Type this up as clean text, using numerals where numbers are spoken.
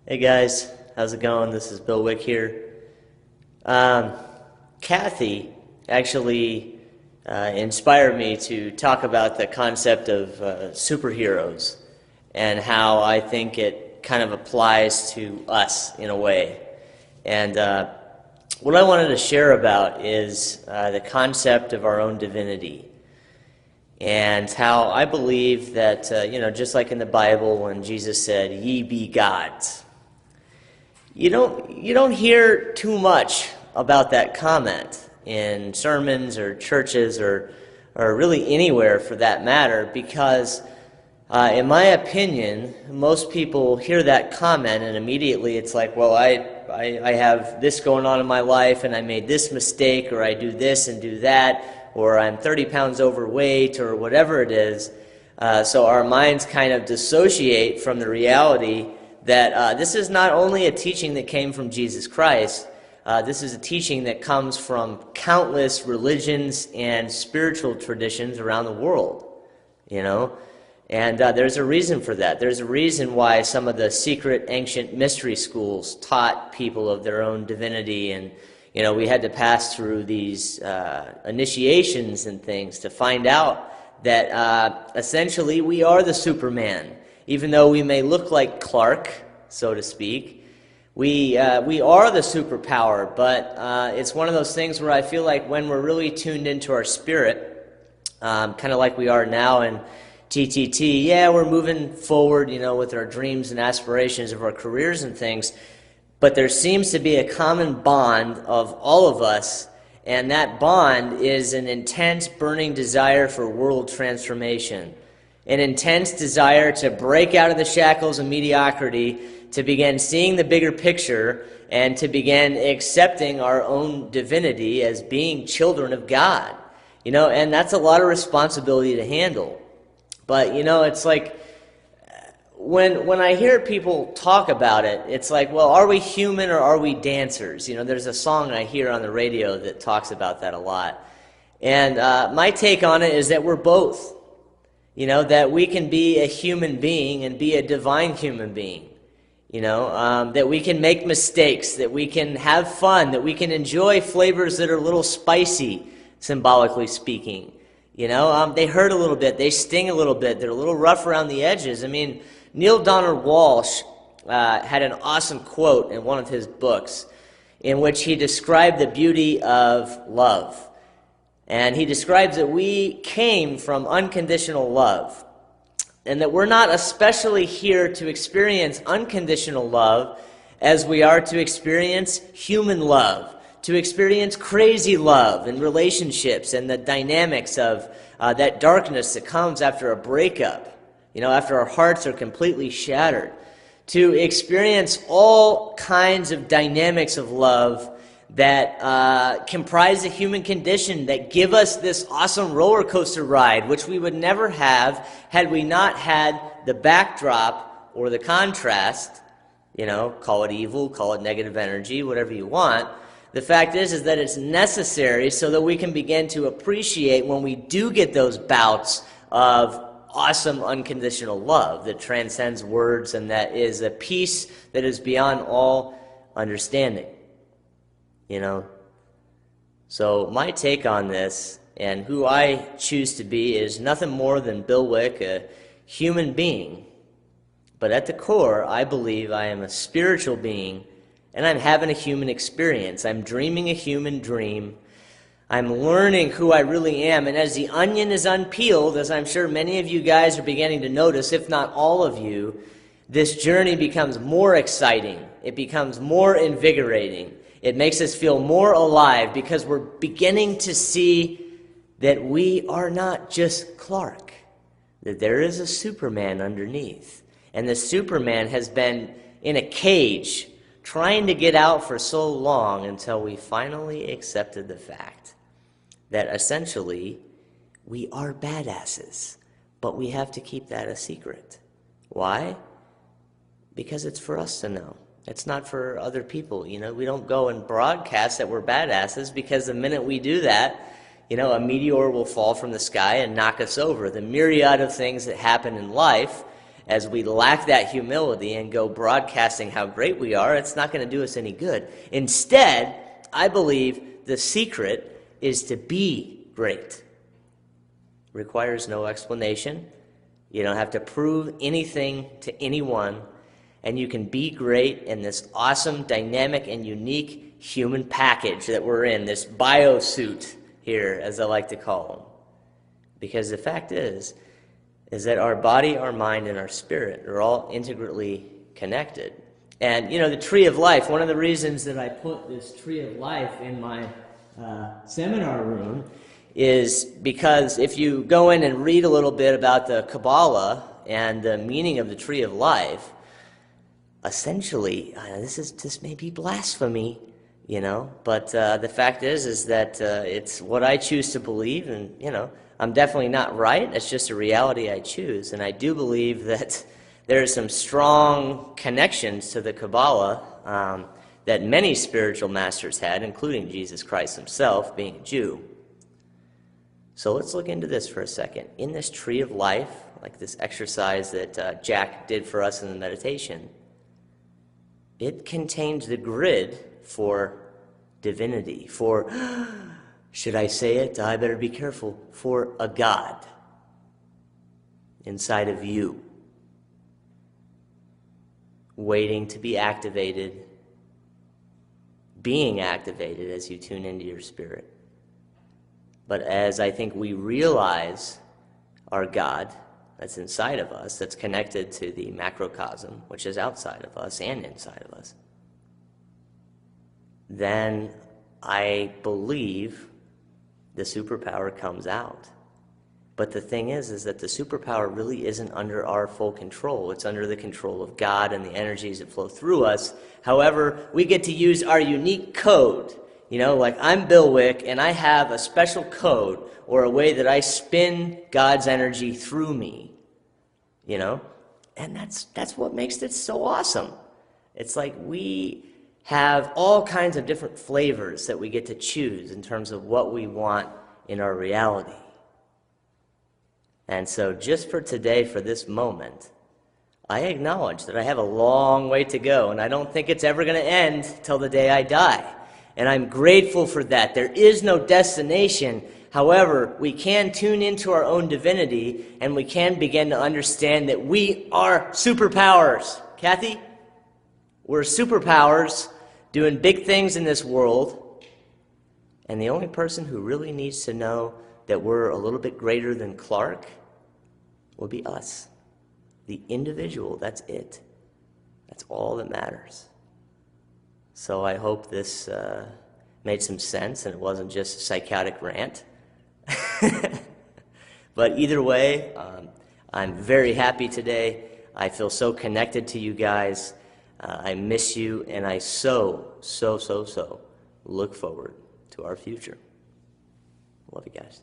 Hey guys, how's it going? This is Bill Wick here. Kathy actually inspired me to talk about the concept of superheroes and how I think it kind of applies to us in a way. And what I wanted to share about is the concept of our own divinity and how I believe that, just like in the Bible when Jesus said, "Ye be gods." You don't hear too much about that comment in sermons or churches or really anywhere for that matter because in my opinion most people hear that comment and immediately it's like, well, I have this going on in my life and I made this mistake or I do this and do that or I'm 30 pounds overweight or whatever it is. So our minds kind of dissociate from the reality that this is not only a teaching that came from Jesus Christ, this is a teaching that comes from countless religions and spiritual traditions around the world, And there's a reason for that. There's a reason why some of the secret ancient mystery schools taught people of their own divinity, and, we had to pass through these initiations and things to find out that essentially we are the Superman. Even though we may look like Clark, so to speak, we are the superpower, but it's one of those things where I feel like when we're really tuned into our spirit, kind of like we are now in TTT, yeah, we're moving forward, with our dreams and aspirations of our careers and things, but there seems to be a common bond of all of us, and that bond is an intense, burning desire for world transformation. An intense desire to break out of the shackles of mediocrity, to begin seeing the bigger picture, and to begin accepting our own divinity as being children of God. And that's a lot of responsibility to handle. But, it's like, when I hear people talk about it, it's like, well, are we human or are we dancers? There's a song I hear on the radio that talks about that a lot. And my take on it is that we're both. That we can be a human being and be a divine human being. That we can make mistakes, that we can have fun, that we can enjoy flavors that are a little spicy, symbolically speaking. They hurt a little bit, they sting a little bit, they're a little rough around the edges. Neil Donald Walsh had an awesome quote in one of his books in which he described the beauty of love. And he describes that we came from unconditional love, and that we're not especially here to experience unconditional love as we are to experience human love, to experience crazy love and relationships and the dynamics of that darkness that comes after a breakup, after our hearts are completely shattered, to experience all kinds of dynamics of love that comprise the human condition, that give us this awesome roller coaster ride, which we would never have had we not had the backdrop or the contrast, call it evil, call it negative energy, whatever you want. The fact is that it's necessary so that we can begin to appreciate when we do get those bouts of awesome unconditional love that transcends words and that is a peace that is beyond all understanding. So my take on this and who I choose to be is nothing more than Bill Wick, a human being. But at the core, I believe I am a spiritual being and I'm having a human experience. I'm dreaming a human dream. I'm learning who I really am. And as the onion is unpeeled, as I'm sure many of you guys are beginning to notice, if not all of you, this journey becomes more exciting. It becomes more invigorating. It makes us feel more alive because we're beginning to see that we are not just Clark, that there is a Superman underneath. And the Superman has been in a cage trying to get out for so long until we finally accepted the fact that essentially we are badasses, but we have to keep that a secret. Why? Because it's for us to know. It's not for other people. We don't go and broadcast that we're badasses because the minute we do that, a meteor will fall from the sky and knock us over. The myriad of things that happen in life as we lack that humility and go broadcasting how great we are, it's not going to do us any good. Instead, I believe the secret is to be great. Requires no explanation. You don't have to prove anything to anyone, and you can be great in this awesome, dynamic, and unique human package that we're in, this biosuit here, as I like to call them. Because the fact is that our body, our mind, and our spirit are all integrally connected. And, the tree of life, one of the reasons that I put this tree of life in my seminar room is because if you go in and read a little bit about the Kabbalah and the meaning of the tree of life, essentially, this may be blasphemy, but the fact is that it's what I choose to believe, and, I'm definitely not right. It's just a reality I choose, and I do believe that there are some strong connections to the Kabbalah that many spiritual masters had, including Jesus Christ himself, being a Jew. So let's look into this for a second. In this tree of life, like this exercise that Jack did for us in the meditation, it contains the grid for divinity, for, should I say it? I better be careful, for a God inside of you, waiting to be activated, being activated as you tune into your spirit. But as I think we realize our God that's inside of us, that's connected to the macrocosm, which is outside of us and inside of us, then I believe the superpower comes out. But the thing is that the superpower really isn't under our full control. It's under the control of God and the energies that flow through us. However, we get to use our unique code. Like I'm Bill Wick, and I have a special code or a way that I spin God's energy through me, and that's what makes it so awesome. It's like we have all kinds of different flavors that we get to choose in terms of what we want in our reality. And so just for today, for this moment, I acknowledge that I have a long way to go, and I don't think it's ever going to end till the day I die. And I'm grateful for that. There is no destination. However, we can tune into our own divinity, and we can begin to understand that we are superpowers. Kathy? We're superpowers doing big things in this world. And the only person who really needs to know that we're a little bit greater than Clark will be us. The individual, that's it. That's all that matters. So I hope this made some sense and it wasn't just a psychotic rant. But either way, I'm very happy today. I feel so connected to you guys. I miss you, and I so look forward to our future. Love you guys.